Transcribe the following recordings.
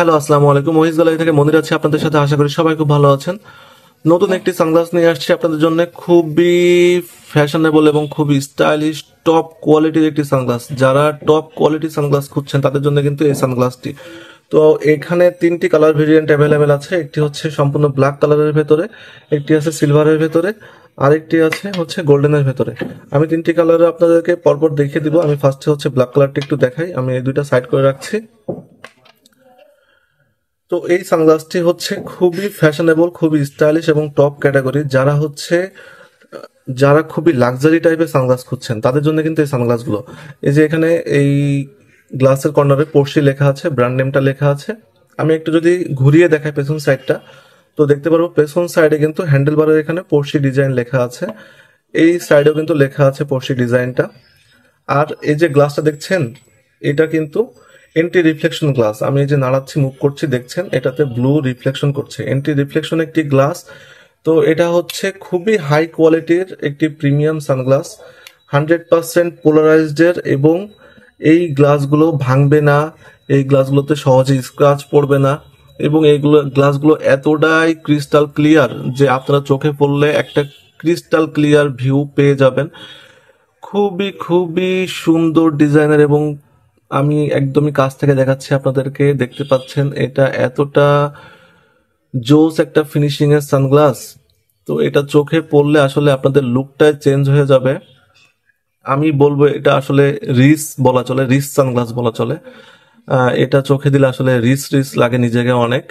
Hello, আসসালামু আলাইকুম। মহিষ গ্যালারি থেকে মনির আছি আপনাদের সাথে। আশা করি সবাই খুব ভালো আছেন। নতুন একটি সানগ্লাস নিয়ে আসছি আপনাদের জন্য। খুবই ফ্যাশনেবল এবং খুবই স্টাইলিশ টপ কোয়ালিটির একটি সানগ্লাস। যারা টপ কোয়ালিটি সানগ্লাস খুঁজছেন তাদের জন্য কিন্তু এই সানগ্লাসটি। তো এখানে তিনটি কালার ভেরিয়েন্ট অ্যাভেলেবেল আছে। একটি হচ্ছে সম্পূর্ণ ব্ল্যাক কালারের ভেতরে, একটি আছে সিলভারের ভেতরে, আরেকটি আছে হচ্ছে গোল্ডেনের ভেতরে। আমি তিনটি কালার আপনাদেরকে পরপর দেখিয়ে দিব। আমি ফার্স্টে হচ্ছে ব্ল্যাক কালারটি একটু দেখাই। আমি এই দুইটা সাইড করে রাখছি। তো এই সানগ্লাসটি হচ্ছে খুবই ফ্যাশনেবল, খুবই স্টাইলিশ এবং টপ ক্যাটাগরি। যারা খুবই লাক্সারি টাইপের সানগ্লাস খুঁজছেন তাদের জন্য কিন্তু এই সানগ্লাসগুলো। এই যে এখানে এই গ্লাসের কর্নারে পোর্শি লেখা আছে, ব্র্যান্ড নেমটা লেখা আছে। আমি একটু যদি ঘুরিয়ে দেখাই পেছন সাইডটা, তো দেখতে পারবো পেছন সাইডে কিন্তু হ্যান্ডেল বারের এখানে পোর্শি ডিজাইন লেখা আছে। এই সাইডেও কিন্তু লেখা আছে পোর্শি ডিজাইনটা। আর এই যে গ্লাসটা দেখছেন, এটা কিন্তু এন্টি রিফ্লেকশন গ্লাস। আমি এই যে নাড়াচ্ছি, মুভ করছি, দেখছেন এটাতে ব্লু রিফ্লেকশন করছে। এন্টি রিফ্লেকশন একটি গ্লাস। তো এটা হচ্ছে খুবই হাই কোয়ালিটির একটি প্রিমিয়াম সানগ্লাস, 100% পোলারাইজড এবং এই গ্লাসগুলো ভাঙবে না, এই গ্লাসগুলোতে সহজে স্ক্র্যাচ পড়বে না এবং এইগুলো গ্লাসগুলো এতটাই ক্রিস্টাল ক্লিয়ার যে আপনারা চোখে পড়লে একটা ক্রিস্টাল ক্লিয়ার ভিউ পেয়ে যাবেন। খুবই খুবই সুন্দর ডিজাইনের এবং আমি একদমই কাছ থেকে দেখাচ্ছি আপনাদেরকে, দেখতে পাচ্ছেন এটা এতটা জোস একটা ফিনিশিং এর সানগ্লাস। তো এটা চোখে পড়লে আসলে আপনাদের লুকটাই চেঞ্জ হয়ে যাবে। আমি বলবো এটা আসলে রিস বলা চলে, রিস সানগ্লাস বলা চলে। এটা চোখে দিলে আসলে রিস রিস লাগে নিজেকে অনেক।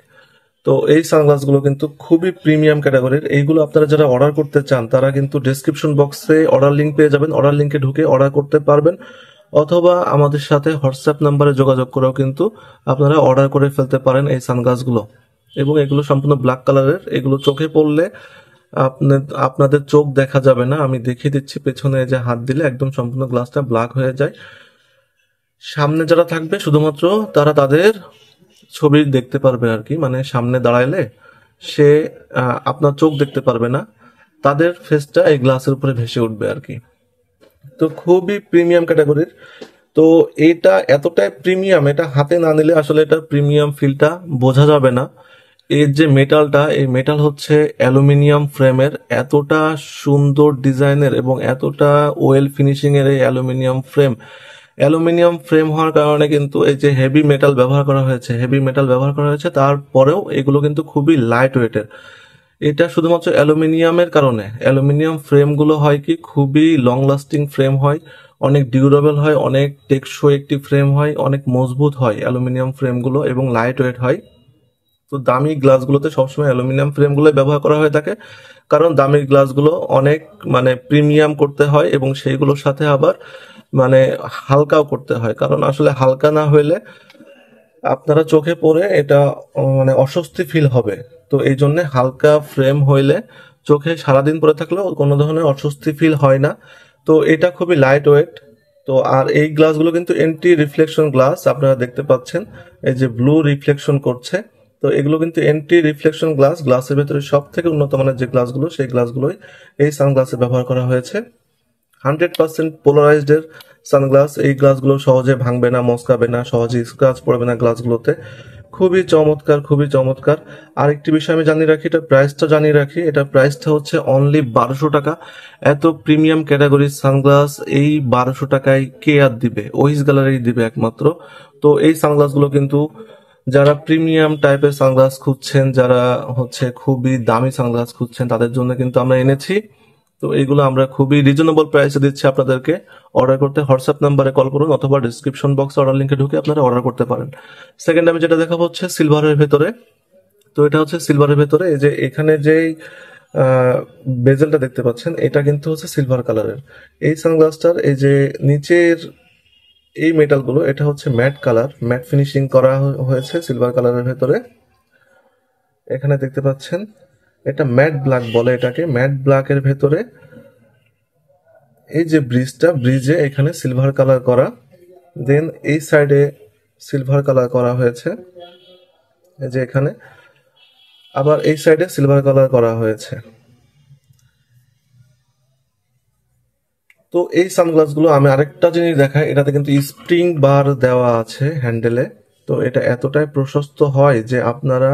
তো এই সানগ্লাসগুলো কিন্তু খুবই প্রিমিয়াম ক্যাটাগরির। এইগুলো আপনারা যারা অর্ডার করতে চান তারা কিন্তু ডেসক্রিপশন বক্সে অর্ডার লিঙ্ক পেয়ে যাবেন। অর্ডার লিঙ্কে ঢুকে অর্ডার করতে পারবেন, অথবা আমাদের সাথে হোয়াটসঅ্যাপ নাম্বারে যোগাযোগ করেও কিন্তু আপনারা অর্ডার করে ফেলতে পারেন এই সানগ্লাসগুলো। এবং এগুলো সম্পূর্ণ ব্ল্যাক কালারের। এগুলো চোখে পড়লে আপনাদের চোখ দেখা যাবে না। আমি দেখিয়ে দিচ্ছি, পেছনে যে হাত দিলে একদম সম্পূর্ণ গ্লাসটা ব্ল্যাক হয়ে যায়। সামনে যারা থাকবে শুধুমাত্র তারা তাদের ছবি দেখতে পারবে আর কি, মানে সামনে দাঁড়াইলে সে আপনার চোখ দেখতে পারবে না, তাদের ফেসটা এই গ্লাসের উপরে ভেসে উঠবে আর কি। তো খুবই প্রিমিয়াম ক্যাটাগরির। তো এটা এতটাই প্রিমিয়াম, এটা হাতে না নিলে আসলে এটা প্রিমিয়াম ফিলটা বোঝা যাবে না। এর যে মেটালটা, এই মেটাল হচ্ছে অ্যালুমিনিয়াম ফ্রেমের, এতটা সুন্দর ডিজাইনের এবং এতটা ওয়েল ফিনিশিং এর এই অ্যালুমিনিয়াম ফ্রেম হওয়ার কারণে কিন্তু এই যে হেভি মেটাল ব্যবহার করা হয়েছে, তারপরেও এগুলো কিন্তু খুবই লাইট ওয়েটের। এটা শুধুমাত্র অ্যালুমিনিয়ামের কারণে। অ্যালুমিনিয়াম ফ্রেমগুলো হয় কি খুবই লং লাস্টিং ফ্রেম হয়, অনেক ডিউরেবল হয়, অনেক টেকসই একটি ফ্রেম হয়, অনেক মজবুত হয় অ্যালুমিনিয়াম ফ্রেমগুলো এবং লাইট ওয়েট হয়। তো দামি গ্লাসগুলোতে সবসময় অ্যালুমিনিয়াম ফ্রেমগুলো ব্যবহার করা হয়ে থাকে, কারণ দামি গ্লাসগুলো অনেক মানে প্রিমিয়াম করতে হয় এবং সেইগুলোর সাথে আবার মানে হালকাও করতে হয়, কারণ আসলে হালকা না হইলে আপনারা চোখে পড়ে এটা মানে অস্বস্তি ফিল হবে। তো এই জন্য হালকা ফ্রেম হইলে চোখে সারাদিন পরে থাকলেও কোনো ধরনের অস্বস্তি ফিল হয় না। তো এটা খুবই লাইট ওয়েট। তো আর এই গ্লাসগুলো কিন্তু এন্টি রিফ্লেকশন গ্লাস, আপনারা দেখতে পাচ্ছেন এই যে ব্লু রিফ্লেকশন করছে। তো এগুলো কিন্তু এন্টি রিফ্লেকশন গ্লাস। গ্লাসের ভেতরে সব থেকে উন্নত মানের যে গ্লাসগুলো, সেই গ্লাসগুলোই এই সানগ্লাসে ব্যবহার করা হয়েছে। 100% পোলারাইজড এর সানগ্লাস। এই গ্লাসগুলো সহজে ভাঙবে না, মস্কাবে না, সহজে স্ক্র্যাচ পড়বে না গ্লাসগুলোতে। খুবই চমৎকার, খুবই চমৎকার। আরেকটি বিষয় আমি জানিয়ে রাখি, এটা প্রাইসটা জানিয়ে রাখি। এটা প্রাইসটা হচ্ছে অনলি 1200 টাকা। এত প্রিমিয়াম ক্যাটাগরির সানগ্লাস এই 1200 টাকায় কে আর দিবে? ওহিস গ্যালারি দিবে একমাত্র। তো এই সানগ্লাসগুলো কিন্তু যারা প্রিমিয়াম টাইপের সানগ্লাস খুঁজছেন, যারা হচ্ছে খুবই দামি সানগ্লাস খুঁজছেন, তাদের জন্য কিন্তু আমরা এনেছি। তো এইগুলো আমরা খুবই রিজনেবল প্রাইসে দিচ্ছি আপনাদেরকে। অর্ডার করতে হোয়াটসঅ্যাপ নাম্বারে কল করুন, অথবা ডিসক্রিপশন বক্সে অর্ডার লিঙ্কে ঢুকে আপনারা অর্ডার করতে পারেন। সেকেন্ড আমি যেটা দেখাবো হচ্ছে সিলভারের ভেতরে। তো এটা হচ্ছে সিলভারের ভেতরে। এই যে এখানে যেই বেজেলটা দেখতে পাচ্ছেন, এটা কিন্তু হচ্ছে সিলভার কালারের। এই সানগ্লাসটার এই যে নিচের এই মেটালগুলো, এটা হচ্ছে ম্যাট কালার, ম্যাট ফিনিশিং করা হয়েছে সিলভার কালারের ভেতরে। এখানে দেখতে পাচ্ছেন এটা ম্যাট ব্ল্যাক বলে এটাকে। ম্যাট ব্ল্যাকের ভেতরে এই যে ব্রিজে এখানে সিলভার কালার করা, দেন এই সাইডে সিলভার কালার করা হয়েছে, এই যে এখানে আবার এই সাইডে সিলভার কালার করা হয়েছে। তো এই সানগ্লাসগুলো আমি আরেকটা জিনিস দেখাই, এটাতে কিন্তু স্প্রিং বার দেওয়া আছে হ্যান্ডেলে। তো এটা এতটাই প্রশস্ত হয় যে আপনারা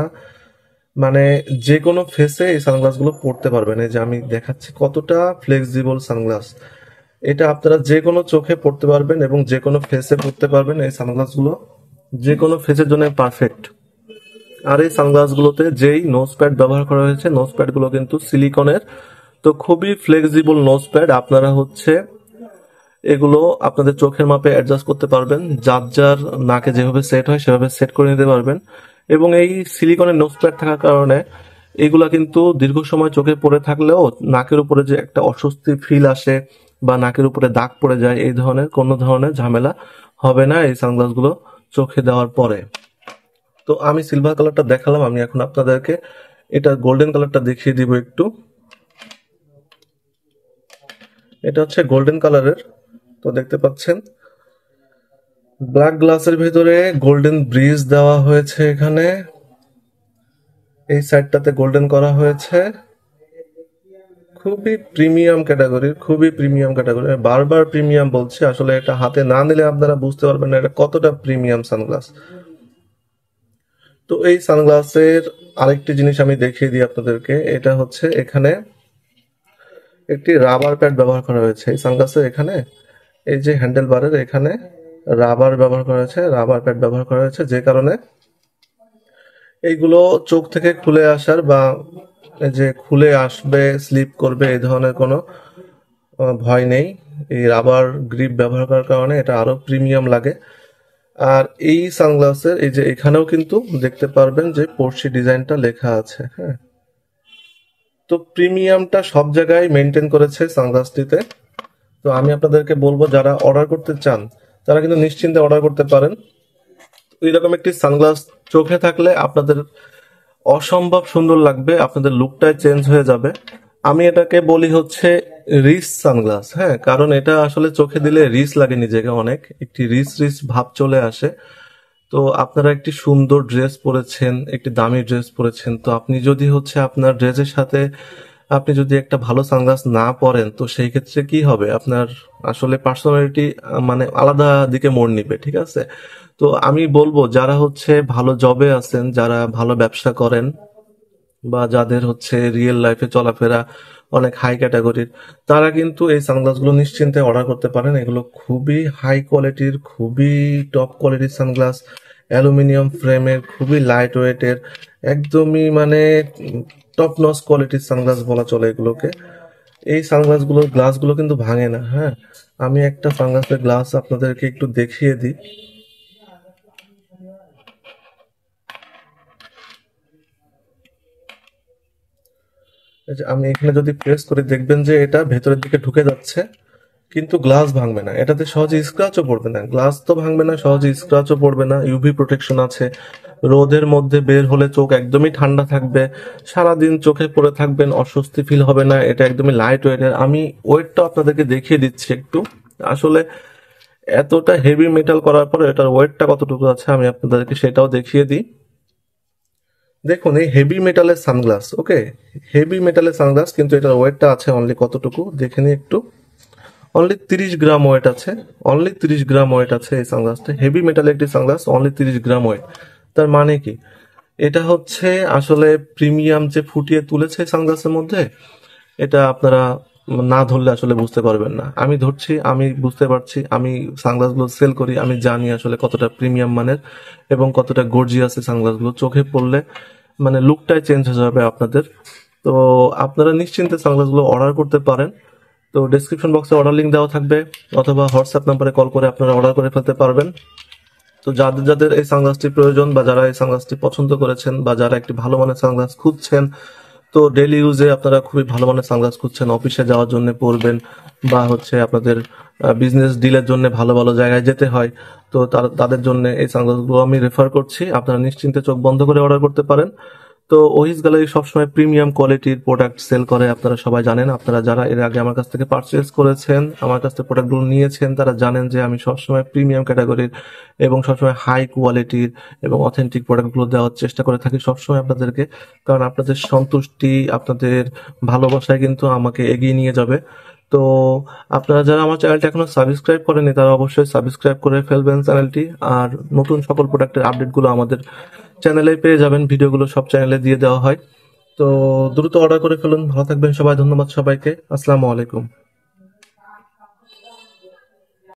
মানে যে কোনো ফেসে এই সানগ্লাসগুলো পরতে পারবেন। এই যে আমি দেখাচ্ছি কতটা ফ্লেক্সিবল সানগ্লাস, এটা আপনারা যে কোনো চোখে পরতে পারবেন এবং যে কোনো ফেসে পরতে পারবেন। এই সানগ্লাসগুলো যে কোনো ফেসের জন্য পারফেক্ট। আর এই সানগ্লাসগুলোতে যেই নোজ প্যাড ব্যবহার করা হয়েছে, নোজ প্যাডগুলো কিন্তু সিলিকনের, তো খুবই ফ্লেক্সিবল নোজ প্যাড। আপনারা হচ্ছে এগুলো আপনাদের চোখের মাপে অ্যাডজাস্ট করতে পারবেন, যার যার নাকে যেভাবে সেট হয় সেভাবে সেট করে নিতে পারবেন। এবং এই সিলিকনের নোজ প্যাড থাকার কারণে এগুলা কিন্তু দীর্ঘ সময় চোখে পড়ে থাকলেও নাকের উপরে যে একটা অস্বস্তি ফিল আসে বা নাকের উপরে দাগ পড়ে যায়, এই ধরনের কোনো ধরনের ঝামেলা হবে না এই সানগ্লাসগুলো চোখে দেওয়ার পরে। তো আমি সিলভার কালারটা দেখালাম, আমি এখন আপনাদেরকে এটা গোল্ডেন কালারটা দেখিয়ে দিব একটু। এটা হচ্ছে গোল্ডেন কালারের, তো দেখতে পাচ্ছেন ব্ল্যাক গ্লাসের ভিতরে গোল্ডেন ব্রিজ দেওয়া হয়েছে। এখানে এই সাইডটাতে গোল্ডেন করা হয়েছে। খুবই প্রিমিয়াম ক্যাটাগরির, খুবই প্রিমিয়াম ক্যাটাগরি, বারবার প্রিমিয়াম বলছি, আসলে এটা হাতে না নিলে আপনারা বুঝতে পারবেন না এটা কতটা প্রিমিয়াম সানগ্লাস। তো এই সানগ্লাসের আরেকটি জিনিস আমি দেখিয়ে দিই আপনাদেরকে, এটা হচ্ছে এখানে একটি রাবার প্যাড ব্যবহার করা হয়েছে এই সানগ্লাসের। এখানে এই যে হ্যান্ডেল বারের এখানে রাবার ব্যবহার করা হয়েছে, রাবার প্যাড ব্যবহার করা হয়েছে, যে কারণে এইগুলো চোখ থেকে খুলে আসার বা যে খুলে আসবে স্লিপ করবে এই ধরনের কোনো ভয় নেই। এই রাবার গ্রিপ ব্যবহার করার কারণে এটা আরো প্রিমিয়াম লাগে। আর এই সানগ্লাসের এই যে এখানেও কিন্তু দেখতে পারবেন যে পোর্শি ডিজাইনটা লেখা আছে। হ্যাঁ, তো প্রিমিয়ামটা সব জায়গায় মেনটেন করেছে সানগ্লাসটিতে। তো আমি আপনাদেরকে বলবো যারা অর্ডার করতে চান তারা কিন্তু নিশ্চিন্তে অর্ডার করতে পারেন। এইরকম একটি সানগ্লাস চোখে থাকলে আপনাদের অসম্ভব সুন্দর লাগবে, আপনাদের লুকটাই চেঞ্জ হয়ে যাবে। আমি এটাকে বলি হচ্ছে রিস সানগ্লাস। হ্যাঁ, কারণ এটা আসলে চোখে দিলে রিস লাগে, নিজেকে অনেক একটি রিস রিস ভাব চলে আসে। তো আপনারা একটি সুন্দর ড্রেস পরেছেন, একটি দামি ড্রেস পরেছেন, তো আপনি যদি হচ্ছে আপনার ড্রেসের সাথে আপনি যদি একটা ভালো সানগ্লাস না পরেন, তো সেই ক্ষেত্রে কি হবে, আপনার আসলে পার্সোনালিটি মানে আলাদা দিকে মোড় নিবে। ঠিক আছে, তো আমি বলবো যারা হচ্ছে ভালো জবে আছেন, যারা ভালো ব্যবসা করেন, বা যাদের হচ্ছে রিয়েল লাইফে চলাফেরা অনেক হাই ক্যাটাগরির, তারা কিন্তু এই সানগ্লাসগুলো নিশ্চিন্তে অর্ডার করতে পারেন। এগুলো খুবই হাই কোয়ালিটির, খুবই টপ কোয়ালিটির সানগ্লাস, অ্যালুমিনিয়াম ফ্রেমের, খুবই লাইট ওয়েটের, একদমই মানে টপ নচ কোয়ালিটির সানগ্লাস বলা চলে এগুলোকে। এই সানগ্লাসগুলোর গ্লাসগুলো কিন্তু ভাঙে না। হ্যাঁ, আমি একটা সানগ্লাসের গ্লাস আপনাদেরকে একটু দেখিয়ে দিই। এই যে আমি এখানে যদি প্রেস করে দেখবেন যে এটা ভেতরের দিকে ঢুকে যাচ্ছে, কিন্তু গ্লাস ভাঙবে না, এটাতে সহজে স্ক্র্যাচও পড়বে না। গ্লাস তো ভাঙবে না, সহজে স্ক্র্যাচও পড়বে না, ইউভি প্রোটেকশন আছে, রোদের মধ্যে বের হলে চোখ একদমই ঠান্ডা থাকবে, সারাদিন চোখে পড়ে থাকবেন, অস্বস্তি ফিল হবে না। এটা একদমই লাইট ওয়েটের। আমি ওয়েটটা আপনাদেরকে দেখিয়ে দিচ্ছি একটু, আসলে এতটা হেভি মেটাল করার পরে এটার ওয়েটটা কতটুকু আছে আমি আপনাদেরকে সেটাও দেখিয়ে দিই। দেখুন এই হেভি মেটালের সানগ্লাস, ওকে, হেভি মেটালের সানগ্লাস, কিন্তু এটার ওয়েটটা আছে অনলি কতটুকু দেখে নিই একটু। অনলি 30 গ্রাম ওয়েট আছে, অনলি 30 গ্রাম ওয়েট আছে এই সানগ্লাসটা। হেভি মেটালের একটি সানগ্লাস, অনলি 30 গ্রাম ওয়েট। তার মানে কি, এটা হচ্ছে আসলে প্রিমিয়াম যে ফুটিয়ে তুলেছে সানগ্লাসের মধ্যে, এটা আপনারা না ধরলে আসলে বুঝতে পারবেন না। আমি ধরছি, আমি বুঝতে পারছি, আমি সানগ্লাসগুলো সেল করি, আমি জানি আসলে কতটা প্রিমিয়াম মানের এবং কতটা গর্জিয়াস এই সানগ্লাসগুলো। চোখে পড়লে মানে লুকটাই চেঞ্জ হয়ে যাবে আপনাদের। তো আপনারা নিশ্চিন্তে সানগ্লাসগুলো অর্ডার করতে পারেন। তো ডেসক্রিপশন বক্সে অর্ডার লিঙ্ক দেওয়া থাকবে, অথবা হোয়াটসঅ্যাপ নাম্বারে কল করে আপনারা অর্ডার করে ফেলতে পারবেন। তো যাদের যাদের এই সানগ্লাসটি প্রয়োজন, বা যারা এই সানগ্লাসটি পছন্দ করেছেন, বা যারা একটি ভালো মানের সানগ্লাস খুঁজছেন, তো ডেইলি ইউজে আপনারা খুবই ভালো মানের সানগ্লাস খুঁজছেন, অফিসে যাওয়ার জন্য পরবেন, বা হচ্ছে আপনাদের বিজনেস ডিলের জন্য ভালো ভালো জায়গায় যেতে হয়, তো তাদের জন্য এই সানগ্লাসগুলো আমি রেফার করছি। আপনারা নিশ্চিন্তে চোখ বন্ধ করে অর্ডার করতে পারেন। তো ওহিস গ্যালারি সবসময় প্রিমিয়াম কোয়ালিটির প্রোডাক্ট সেল করে, আপনারা সবাই জানেন। আপনারা যারা এর আগে আমার কাছ থেকে পারচেজ করেছেন, আমার কাছ থেকে প্রোডাক্টগুলো নিয়েছেন, তারা জানেন যে আমি সবসময় প্রিমিয়াম ক্যাটাগরির এবং সবসময় হাই কোয়ালিটির এবং অথেন্টিক প্রোডাক্টগুলো দেওয়ার চেষ্টা করে থাকি সবসময় আপনাদেরকে। কারণ আপনাদের সন্তুষ্টি, আপনাদের ভালোবাসায় কিন্তু আমাকে এগিয়ে নিয়ে যাবে। তো আপনারা যারা আমার চ্যানেলটি এখনো সাবস্ক্রাইব করেনি তারা অবশ্যই সাবস্ক্রাইব করে ফেলবেন চ্যানেলটি। আর নতুন সকল প্রোডাক্টের আপডেটগুলো আমাদের চ্যানেলে পেয়ে যাবেন, ভিডিওগুলো সব চ্যানেলে দিয়ে দেওয়া হয়। তো দ্রুত অর্ডার করে ফেলুন। ভালো থাকবেন সবাই, ধন্যবাদ সবাইকে, আসসালামু আলাইকুম।